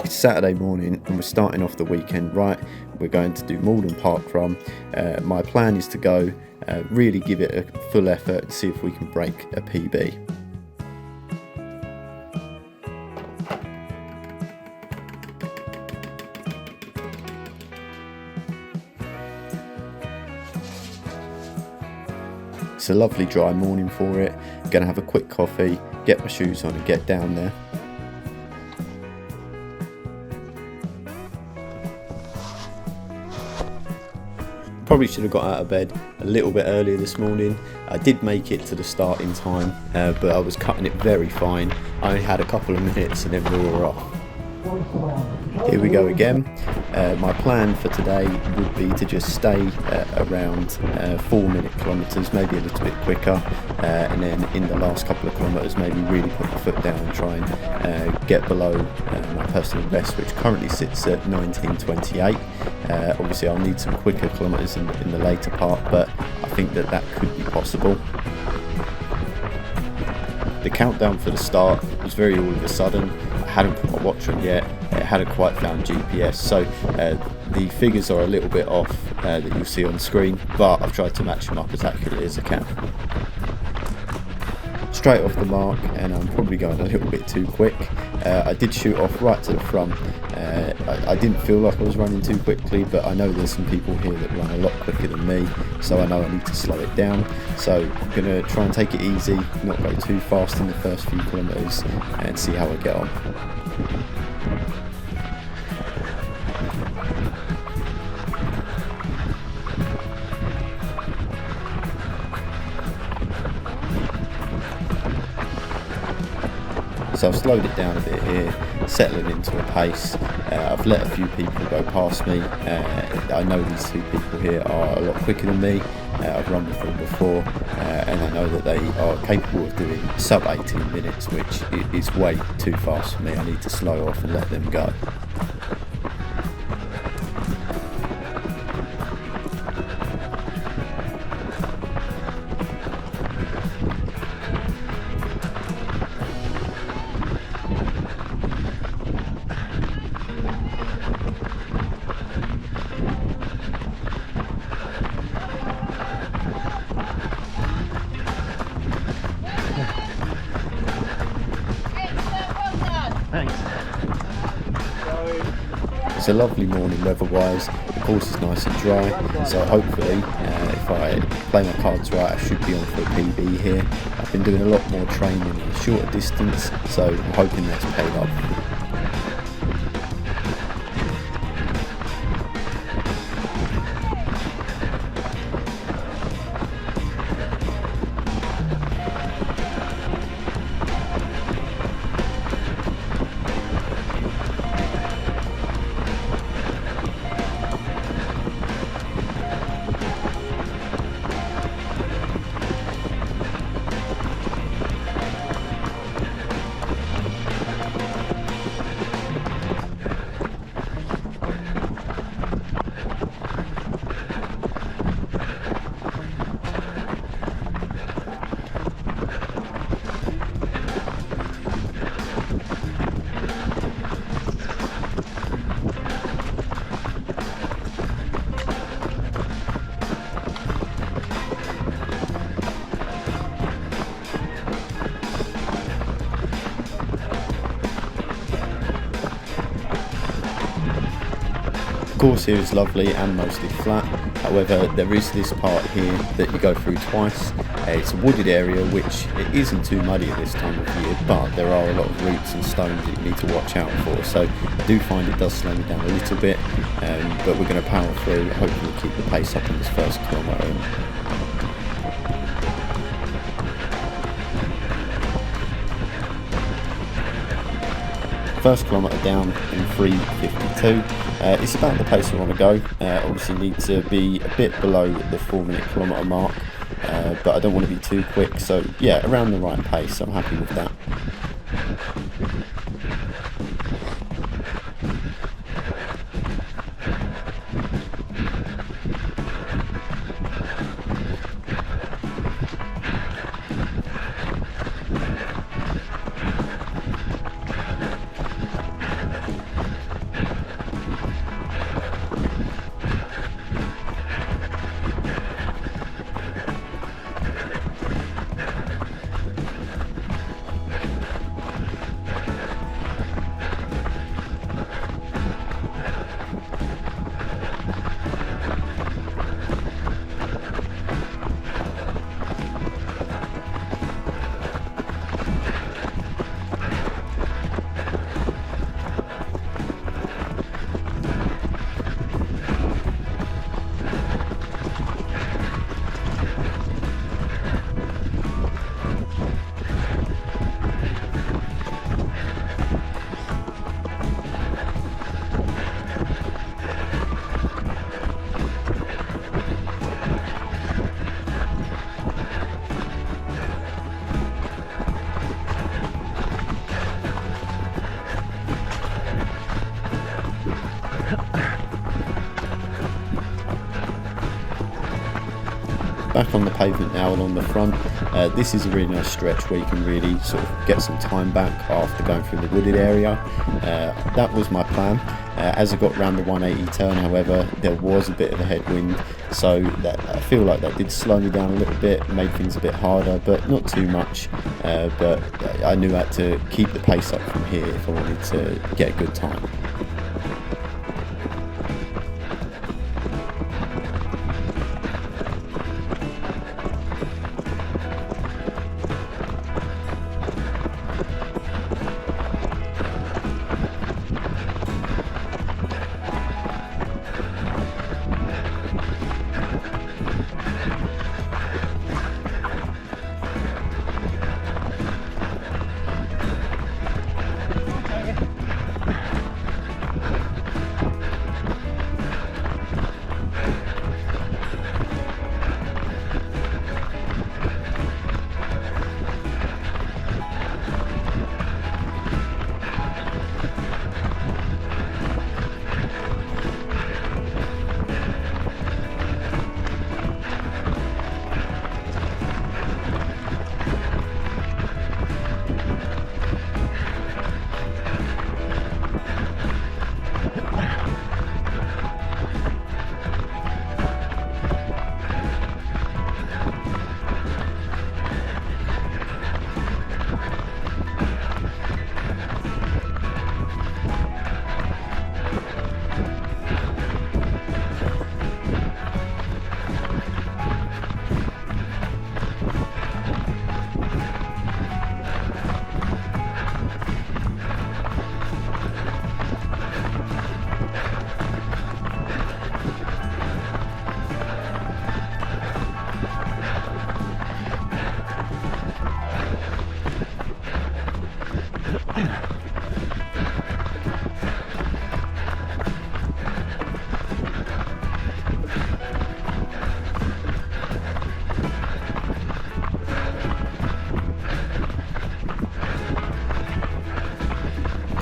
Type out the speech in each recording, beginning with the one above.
It's Saturday morning and we're starting off the weekend right. We're going to do Maldon Parkrun. My plan is to go really give it a full effort and see if we can break a PB. It's a lovely dry morning for it. Gonna have a quick coffee, get my shoes on and get down there. Probably should have got out of bed a little bit earlier this morning. I did make it to the start in time, but I was cutting it very fine. I only had a couple of minutes and then we were off. Here we go again. My plan for today would be to just stay around 4-minute kilometres, maybe a little bit quicker, and then in the last couple of kilometres maybe really put my foot down and try and get below my personal best, which currently sits at 19:28. Obviously I'll need some quicker kilometres in the later part, but I think that could be possible. The countdown for the start was very all of a sudden. I hadn't put my watch on yet, it hadn't quite found GPS, so the figures are a little bit off that you'll see on screen, but I've tried to match them up as accurately as I can. Straight off the mark, and I'm probably going a little bit too quick. I did shoot off right to the front. I didn't feel like I was running too quickly, but I know there's some people here that run a lot quicker than me, so I know I need to slow it down. So I'm going to try and take it easy, not go too fast in the first few kilometres, and see how I get on. So I've slowed it down a bit here, settling into a pace. I've let a few people go past me. I know these two people here are a lot quicker than me. I've run with them before, and I know that they are capable of doing sub 18 minutes, which is way too fast for me. I need to slow off and let them go. It's a lovely morning weather-wise. The course is nice and dry, so hopefully, if I play my cards right, I should be on for a PB here. I've been doing a lot more training in a shorter distance, so I'm hoping that's paid off. The course here is lovely and mostly flat, however there is this part here that you go through twice. It's a wooded area which it isn't too muddy at this time of year, but there are a lot of roots and stones that you need to watch out for, so I do find it does slow me down a little bit, but we're going to power through, hopefully keep the pace up in this first kilometre. First kilometre down in 3:52. It's about the pace I want to go. Obviously need to be a bit below the 4-minute kilometre mark, but I don't want to be too quick, so yeah, around the right pace. I'm happy with that. back on the pavement now along the front. This is a really nice stretch where you can really sort of get some time back after going through the wooded area. That was my plan. As I got around the 180 turn, however, there was a bit of a headwind, so that I feel like that did slow me down a little bit, made things a bit harder, but not too much. But I knew I had to keep the pace up from here if I wanted to get a good time.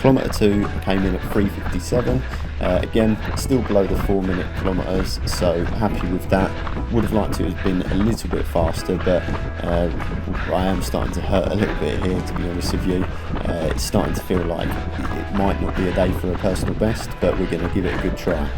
Kilometre 2 came in at 3:57. Again, still below the 4-minute kilometres, so happy with that. Would have liked to have been a little bit faster, but I am starting to hurt a little bit here, to be honest with you. It's starting to feel like it might not be a day for a personal best, but we're going to give it a good try.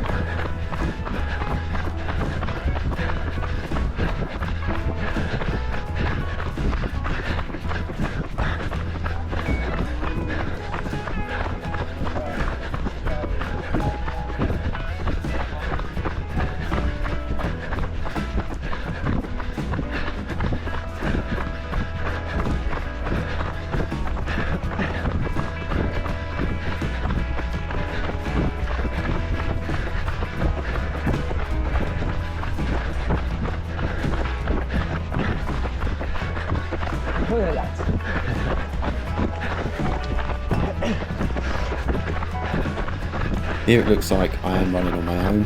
Here it looks like I am running on my own,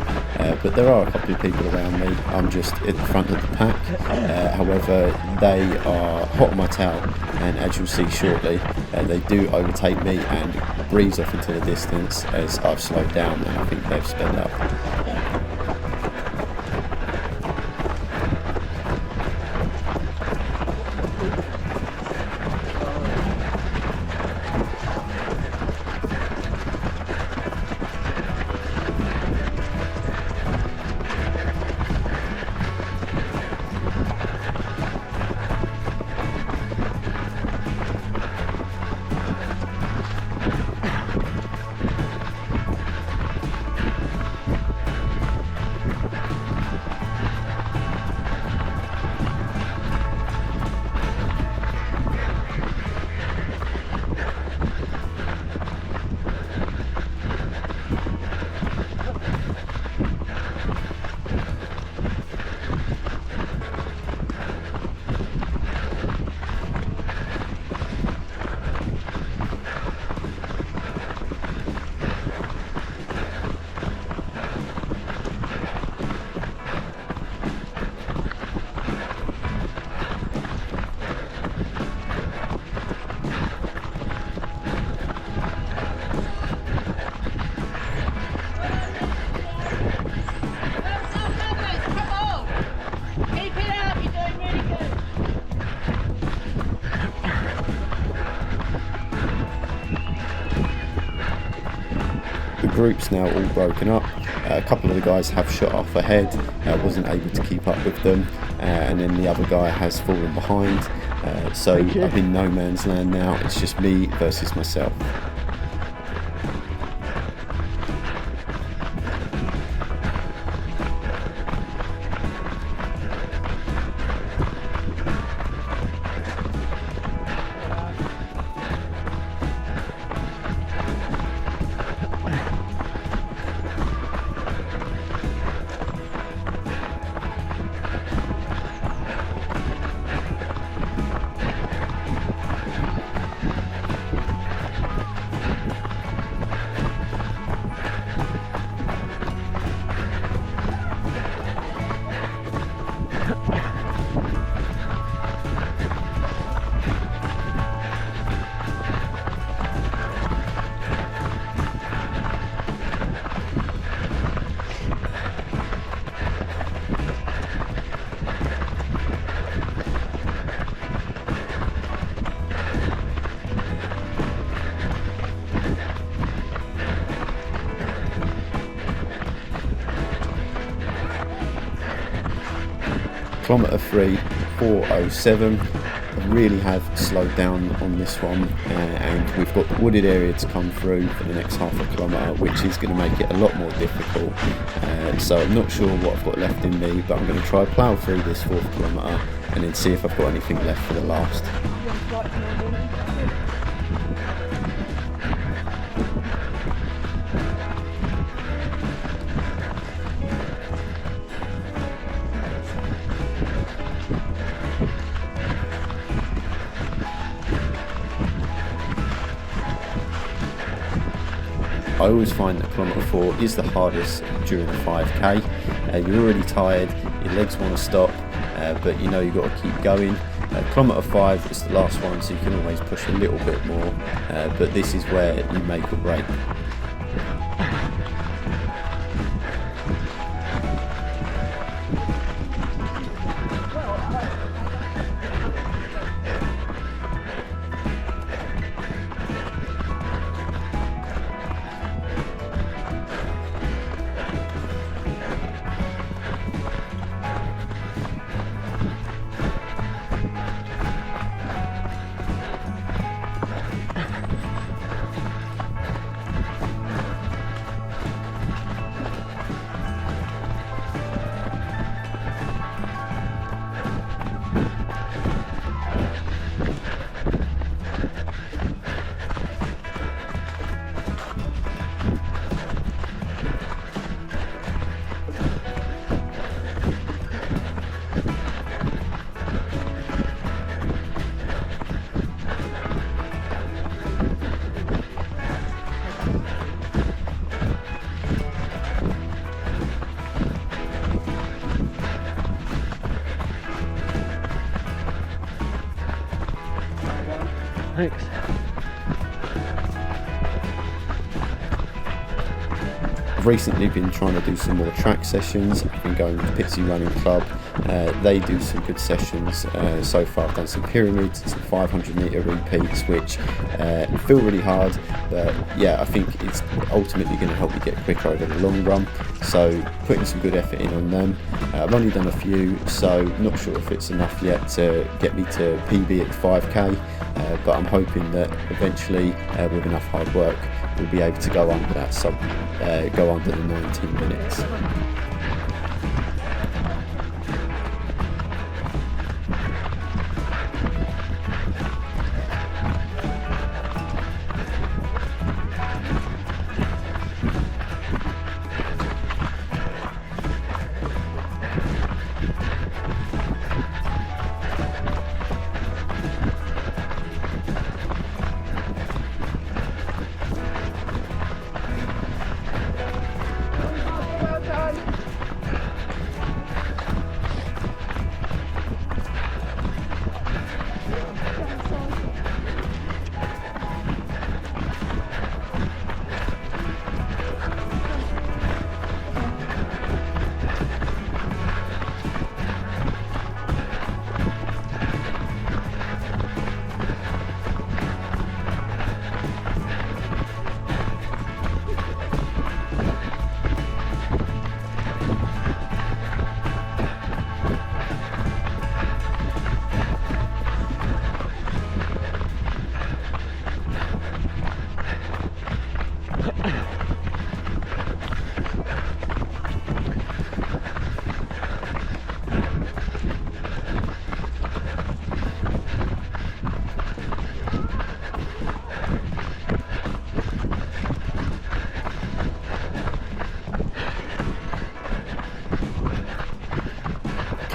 but there are a couple of people around me. I'm just at the front of the pack. However, they are hot on my tail, and as you'll see shortly, they do overtake me and breeze off into the distance as I've slowed down and I think they've sped up. group's now all broken up. A couple of the guys have shot off ahead, wasn't able to keep up with them, and then the other guy has fallen behind. So I'm in no man's land now. It's just me versus myself. Kilometre 3, 4:07. I really have slowed down on this one, and we've got the wooded area to come through for the next half a kilometre, which is going to make it a lot more difficult. So I'm not sure what I've got left in me, but I'm going to try plough through this 4th kilometre and then see if I've got anything left for the last. I always find that kilometre 4 is the hardest during a 5k. You're already tired, your legs want to stop, but you know you've got to keep going. Kilometre 5 is the last one, so you can always push a little bit more, but this is where you make or break. Thanks. I've recently been trying to do some more track sessions. I've been going with Pitsy Running Club. They do some good sessions. So far I've done some pyramids, some 500 metre repeats, which feel really hard, but yeah, I think it's ultimately going to help you get quicker over the long run. So putting some good effort in on them. I've only done a few, so not sure if it's enough yet to get me to PB at the 5k, but I'm hoping that eventually with enough hard work we'll be able to go under that go under the 19 minutes.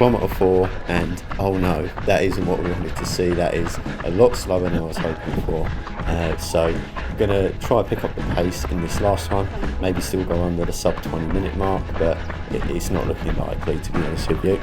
kilometre 4, and oh no, that isn't what we wanted to see. That is a lot slower than I was hoping for. So I'm going to try to pick up the pace in this last one, maybe still go under the sub 20 minute mark, but it's not looking likely, to be honest with you.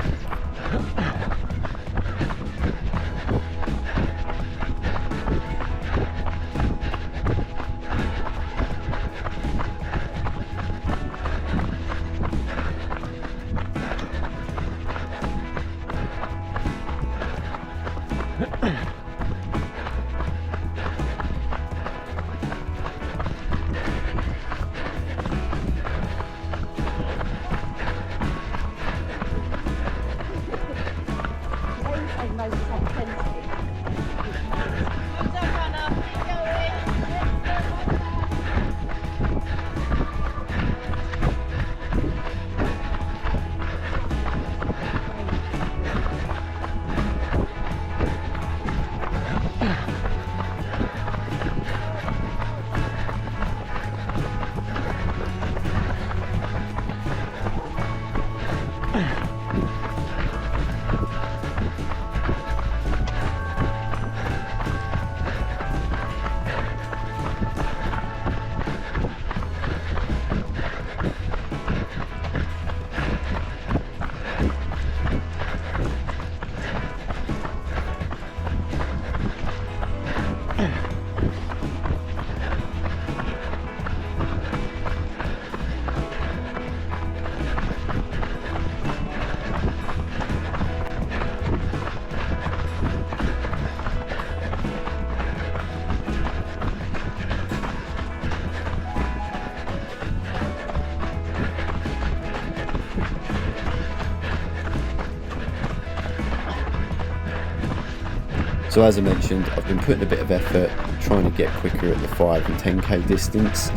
So as I mentioned, I've been putting a bit of effort trying to get quicker at the 5 and 10k distance.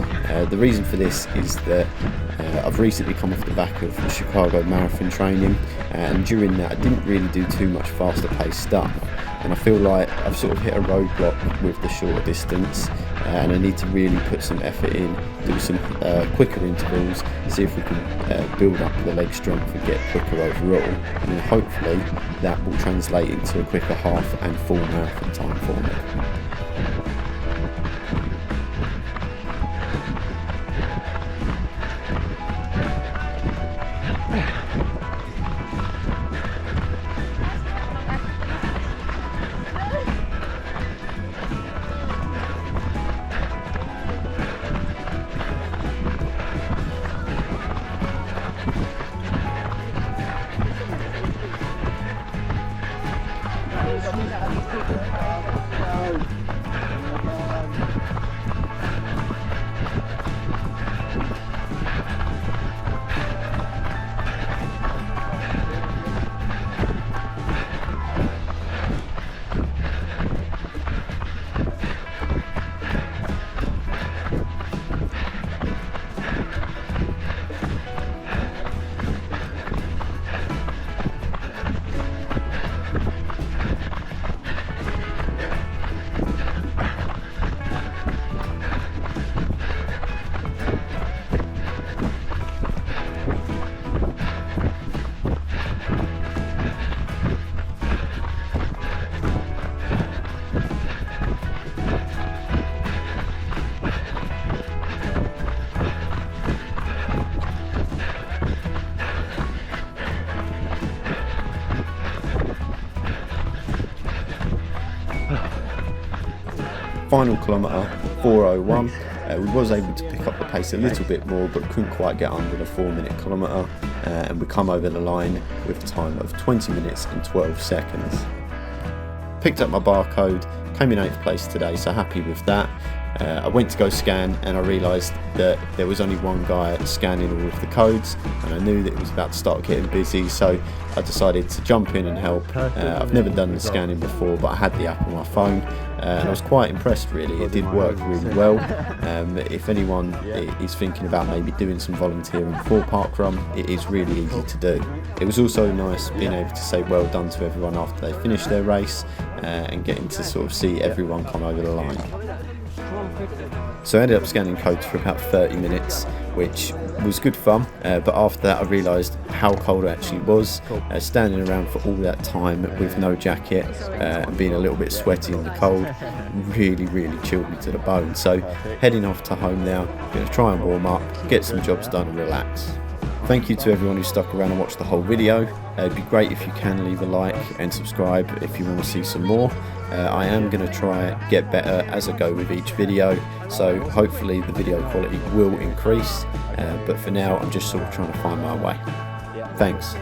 The reason for this is that I've recently come off the back of Chicago marathon training, and during that I didn't really do too much faster paced stuff, and I feel like I've sort of hit a roadblock with the shorter distance, and I need to really put some effort in, do some quicker intervals, see if we can build up the leg strength and get quicker overall, and then hopefully that will translate into a quicker half and full marathon time for me. Final kilometre 4:01. We was able to pick up the pace a little bit more, but couldn't quite get under the 4-minute kilometre, and we come over the line with a time of 20 minutes and 12 seconds. Picked up my barcode, came in 8th place today, so happy with that. I went to go scan and I realised that there was only one guy scanning all of the codes, and I knew that it was about to start getting busy, so I decided to jump in and help. I've never done the scanning before, but I had the app on my phone, and I was quite impressed really. It did work really well. If anyone is thinking about maybe doing some volunteering for parkrun, it is really easy to do. It was also nice being able to say well done to everyone after they finished their race, and getting to sort of see everyone come over the line. So I ended up scanning codes for about 30 minutes, which was good fun, but after that I realised how cold it actually was. Standing around for all that time with no jacket and being a little bit sweaty in the cold really chilled me to the bone. So heading off to home now, going to try and warm up, get some jobs done and relax. Thank you to everyone who stuck around and watched the whole video. It'd be great if you can leave a like and subscribe if you want to see some more. I am going to try get better as I go with each video, so hopefully the video quality will increase, but for now I'm just sort of trying to find my way. Thanks.